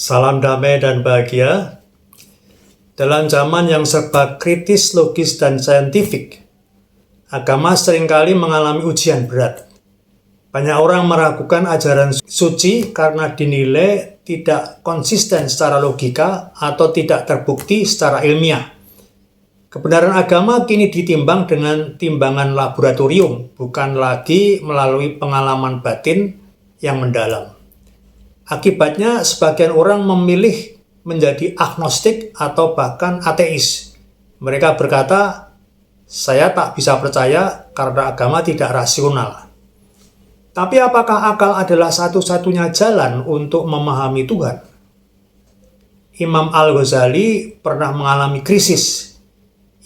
Salam damai dan bahagia. Dalam zaman yang serba kritis, logis, dan saintifik, agama seringkali mengalami ujian berat. Banyak orang meragukan ajaran suci karena dinilai tidak konsisten secara logika atau tidak terbukti secara ilmiah. Kebenaran agama kini ditimbang dengan timbangan laboratorium, bukan lagi melalui pengalaman batin yang mendalam. Akibatnya, sebagian orang memilih menjadi agnostik atau bahkan ateis. Mereka berkata, "Saya tak bisa percaya karena agama tidak rasional." Tapi apakah akal adalah satu-satunya jalan untuk memahami Tuhan? Imam Al-Ghazali pernah mengalami krisis.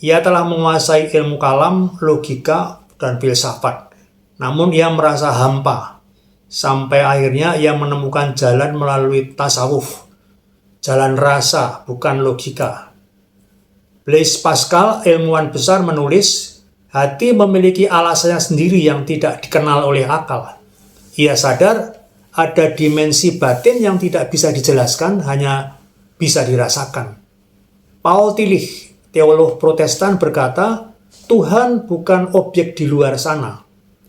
Ia telah menguasai ilmu kalam, logika, dan filsafat. Namun ia merasa hampa. Sampai akhirnya ia menemukan jalan melalui tasawuf. Jalan rasa, bukan logika. Blaise Pascal, ilmuwan besar, menulis, hati memiliki alasannya sendiri yang tidak dikenal oleh akal. Ia sadar ada dimensi batin yang tidak bisa dijelaskan, hanya bisa dirasakan. Paul Tillich, teolog Protestan, berkata, Tuhan bukan objek di luar sana.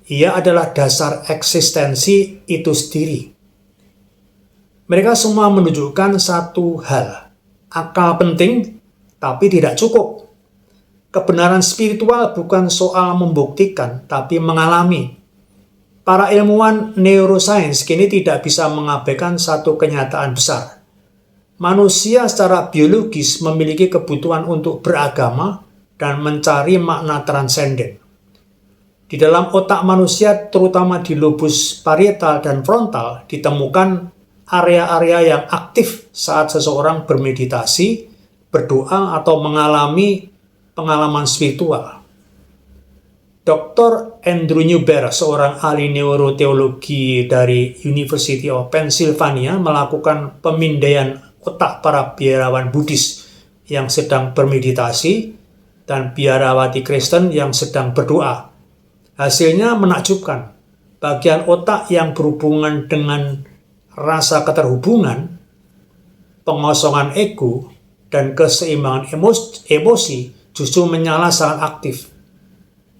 Ia adalah dasar eksistensi itu sendiri. Mereka semua menunjukkan satu hal. Akal penting, tapi tidak cukup. Kebenaran spiritual bukan soal membuktikan, tapi mengalami. Para ilmuwan neuroscience kini tidak bisa mengabaikan satu kenyataan besar. Manusia secara biologis memiliki kebutuhan untuk beragama dan mencari makna transenden. Di dalam otak manusia, terutama di lobus parietal dan frontal, ditemukan area-area yang aktif saat seseorang bermeditasi, berdoa, atau mengalami pengalaman spiritual. Dr. Andrew Newberg, seorang ahli neuroteologi dari University of Pennsylvania, melakukan pemindaian otak para biarawan Buddhis yang sedang bermeditasi dan biarawati Kristen yang sedang berdoa. Hasilnya menakjubkan. Bagian otak yang berhubungan dengan rasa keterhubungan, pengosongan ego, dan keseimbangan emosi justru menyala sangat aktif.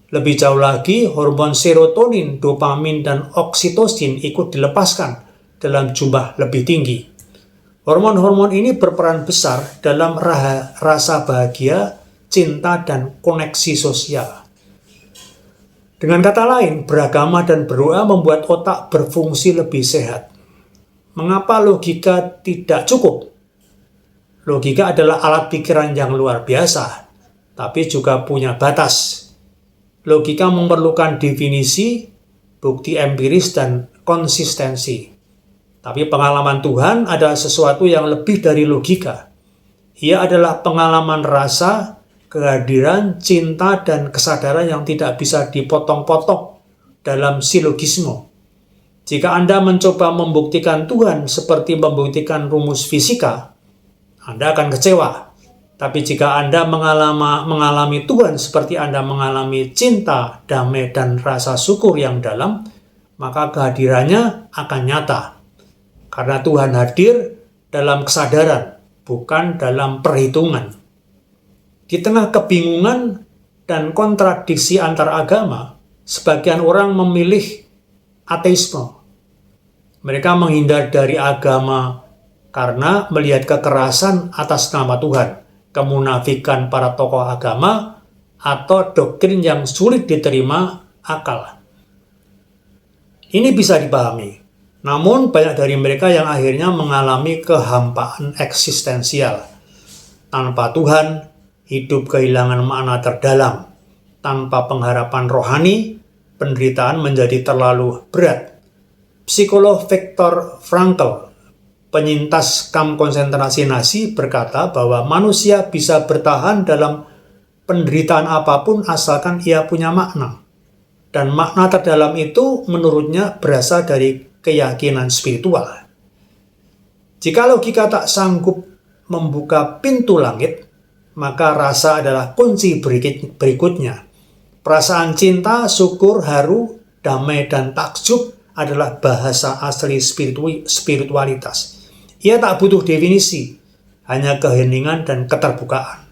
Lebih jauh lagi, hormon serotonin, dopamin, dan oksitosin ikut dilepaskan dalam jumlah lebih tinggi. Hormon-hormon ini berperan besar dalam rasa bahagia, cinta, dan koneksi sosial. Dengan kata lain, beragama dan berdoa membuat otak berfungsi lebih sehat. Mengapa logika tidak cukup? Logika adalah alat pikiran yang luar biasa, tapi juga punya batas. Logika memerlukan definisi, bukti empiris, dan konsistensi. Tapi pengalaman Tuhan adalah sesuatu yang lebih dari logika. Ia adalah pengalaman rasa, kehadiran, cinta, dan kesadaran yang tidak bisa dipotong-potong dalam silogisme. Jika Anda mencoba membuktikan Tuhan seperti membuktikan rumus fisika, Anda akan kecewa. Tapi jika Anda mengalami Tuhan seperti Anda mengalami cinta, damai, dan rasa syukur yang dalam, maka kehadirannya akan nyata. Karena Tuhan hadir dalam kesadaran, bukan dalam perhitungan. Di tengah kebingungan dan kontradiksi antar agama, sebagian orang memilih ateisme. Mereka menghindar dari agama karena melihat kekerasan atas nama Tuhan, kemunafikan para tokoh agama, atau doktrin yang sulit diterima akal. Ini bisa dipahami, namun banyak dari mereka yang akhirnya mengalami kehampaan eksistensial. Tanpa Tuhan, hidup kehilangan makna terdalam. Tanpa pengharapan rohani, penderitaan menjadi terlalu berat. Psikolog Viktor Frankl, penyintas kamp konsentrasi Nazi, berkata bahwa manusia bisa bertahan dalam penderitaan apapun asalkan ia punya makna. Dan makna terdalam itu menurutnya berasal dari keyakinan spiritual. Jika logika tak sanggup membuka pintu langit, maka rasa adalah kunci berikutnya. Perasaan cinta, syukur, haru, damai, dan takjub adalah bahasa asli spiritualitas. Ia tak butuh definisi, hanya keheningan dan keterbukaan.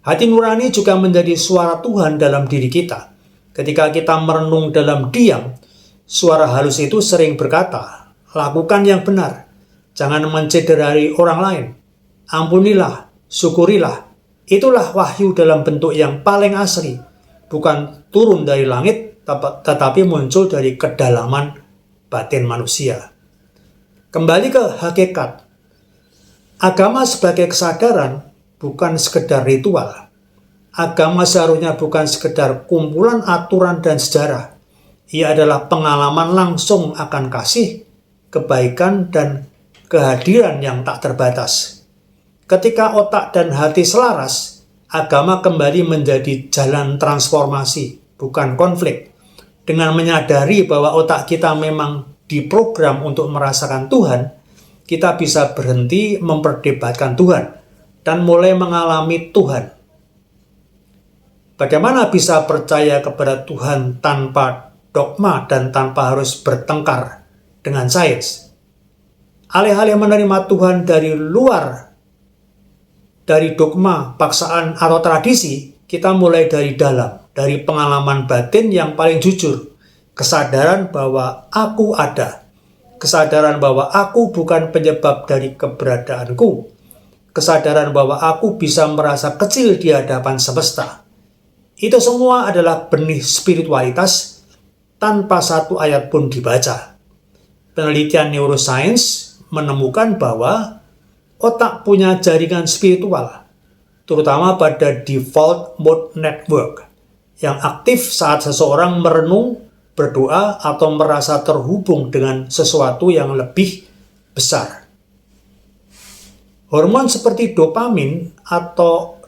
Hati nurani juga menjadi suara Tuhan dalam diri kita. Ketika kita merenung dalam diam, suara halus itu sering berkata, lakukan yang benar, jangan mencederai orang lain, ampunilah, syukurilah. Itulah wahyu dalam bentuk yang paling asli, bukan turun dari langit, tetapi muncul dari kedalaman batin manusia. Kembali ke hakikat. Agama sebagai kesadaran bukan sekedar ritual. Agama seharusnya bukan sekedar kumpulan aturan dan sejarah. Ia adalah pengalaman langsung akan kasih, kebaikan, dan kehadiran yang tak terbatas. Ketika otak dan hati selaras, agama kembali menjadi jalan transformasi, bukan konflik. Dengan menyadari bahwa otak kita memang diprogram untuk merasakan Tuhan, kita bisa berhenti memperdebatkan Tuhan dan mulai mengalami Tuhan. Bagaimana bisa percaya kepada Tuhan tanpa dogma dan tanpa harus bertengkar dengan sains? Alih-alih menerima Tuhan dari luar, dari dogma, paksaan, atau tradisi, kita mulai dari dalam, dari pengalaman batin yang paling jujur. Kesadaran bahwa aku ada. Kesadaran bahwa aku bukan penyebab dari keberadaanku. Kesadaran bahwa aku bisa merasa kecil di hadapan semesta. Itu semua adalah benih spiritualitas tanpa satu ayat pun dibaca. Penelitian neuroscience menemukan bahwa otak punya jaringan spiritual, terutama pada default mode network, yang aktif saat seseorang merenung, berdoa, atau merasa terhubung dengan sesuatu yang lebih besar. Hormon seperti dopamin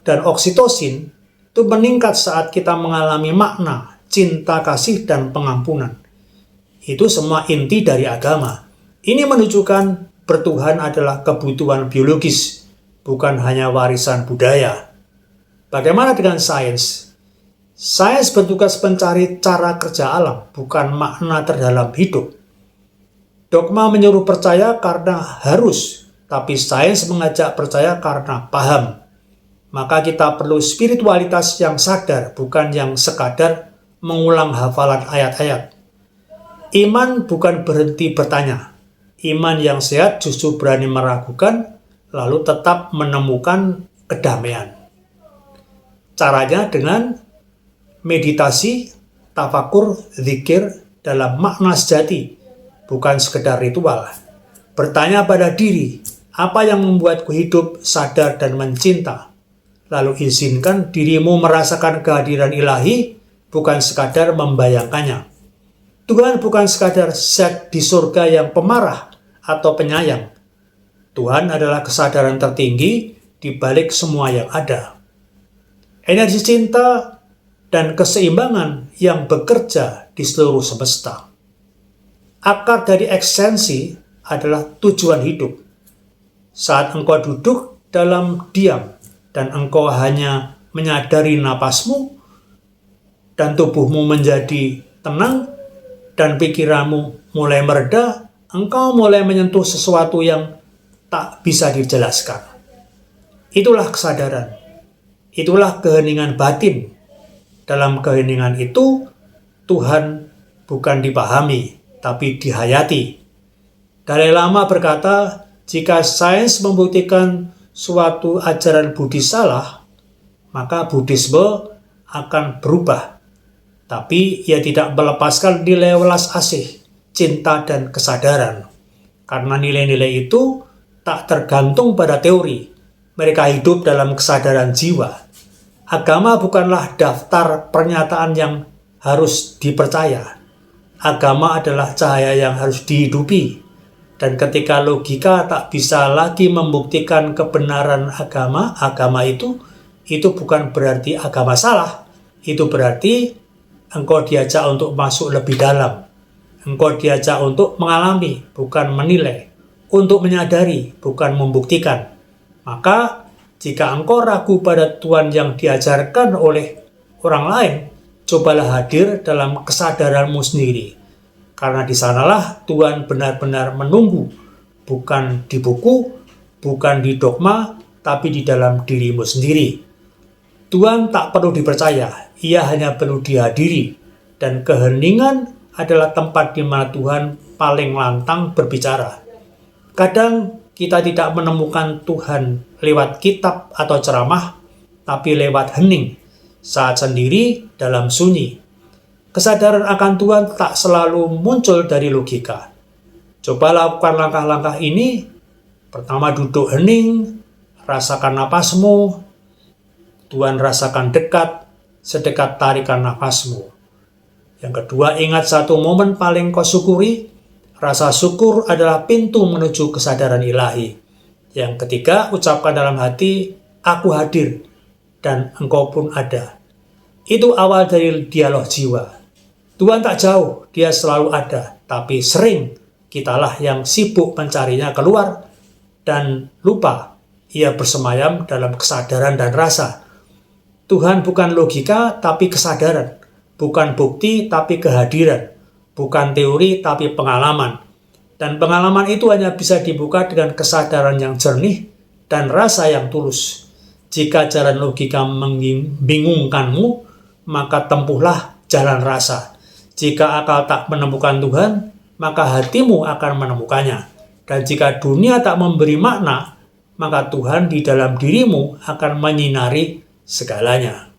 dan oksitosin itu meningkat saat kita mengalami makna, cinta, kasih, dan pengampunan. Itu semua inti dari agama. Ini menunjukkan bertuhan adalah kebutuhan biologis, bukan hanya warisan budaya. Bagaimana dengan sains? Sains bertugas mencari cara kerja alam, bukan makna terdalam hidup. Dogma menyuruh percaya karena harus, tapi sains mengajak percaya karena paham. Maka kita perlu spiritualitas yang sadar, bukan yang sekadar mengulang hafalan ayat-ayat. Iman bukan berhenti bertanya. Iman yang sehat justru berani meragukan, lalu tetap menemukan kedamaian. Caranya dengan meditasi, tafakur, zikir dalam makna sejati, bukan sekedar ritual. Bertanya pada diri, apa yang membuatku hidup, sadar, dan mencinta? Lalu izinkan dirimu merasakan kehadiran ilahi, bukan sekadar membayangkannya. Tuhan bukan sekadar zat di surga yang pemarah atau penyayang. Tuhan adalah kesadaran tertinggi di balik semua yang ada. Energi cinta dan keseimbangan yang bekerja di seluruh semesta. Akar dari eksistensi adalah tujuan hidup. Saat engkau duduk dalam diam dan engkau hanya menyadari napasmu dan tubuhmu menjadi tenang dan pikiranmu mulai mereda, engkau mulai menyentuh sesuatu yang tak bisa dijelaskan. Itulah kesadaran. Itulah keheningan batin. Dalam keheningan itu, Tuhan bukan dipahami, tapi dihayati. Dalai Lama berkata, jika sains membuktikan suatu ajaran Buddhis salah, maka Buddhisme akan berubah. Tapi ia tidak melepaskan nilai welas asih, cinta, dan kesadaran. Karena nilai-nilai itu tak tergantung pada teori. Mereka hidup dalam kesadaran jiwa. Agama bukanlah daftar pernyataan yang harus dipercaya. Agama adalah cahaya yang harus dihidupi. Dan ketika logika tak bisa lagi membuktikan kebenaran agama itu bukan berarti agama salah. Itu berarti engkau diajak untuk masuk lebih dalam. Engkau diajak untuk mengalami, bukan menilai. Untuk menyadari, bukan membuktikan. Maka, jika engkau ragu pada Tuhan yang diajarkan oleh orang lain, cobalah hadir dalam kesadaranmu sendiri. Karena di sanalah Tuhan benar-benar menunggu bukan di buku, bukan di dogma, tapi di dalam dirimu sendiri. Tuhan tak perlu dipercaya, ia hanya perlu dihadiri, dan keheningan adalah tempat di mana Tuhan paling lantang berbicara. Kadang kita tidak menemukan Tuhan lewat kitab atau ceramah, tapi lewat hening, saat sendiri dalam sunyi. Kesadaran akan Tuhan tak selalu muncul dari logika. Coba lakukan langkah-langkah ini. Pertama, duduk hening, rasakan napasmu. Tuhan rasakan dekat, sedekat tarikan nafasmu. Yang kedua, ingat satu momen paling kau syukuri. Rasa syukur adalah pintu menuju kesadaran ilahi. Yang ketiga, ucapkan dalam hati, aku hadir, dan engkau pun ada. Itu awal dari dialog jiwa. Tuhan tak jauh, dia selalu ada, tapi sering kitalah yang sibuk mencarinya keluar, dan lupa ia bersemayam dalam kesadaran dan rasa. Tuhan bukan logika, tapi kesadaran. Bukan bukti, tapi kehadiran. Bukan teori, tapi pengalaman. Dan pengalaman itu hanya bisa dibuka dengan kesadaran yang jernih dan rasa yang tulus. Jika jalan logika membingungkanmu, maka tempuhlah jalan rasa. Jika akal tak menemukan Tuhan, maka hatimu akan menemukannya. Dan jika dunia tak memberi makna, maka Tuhan di dalam dirimu akan menyinari segalanya.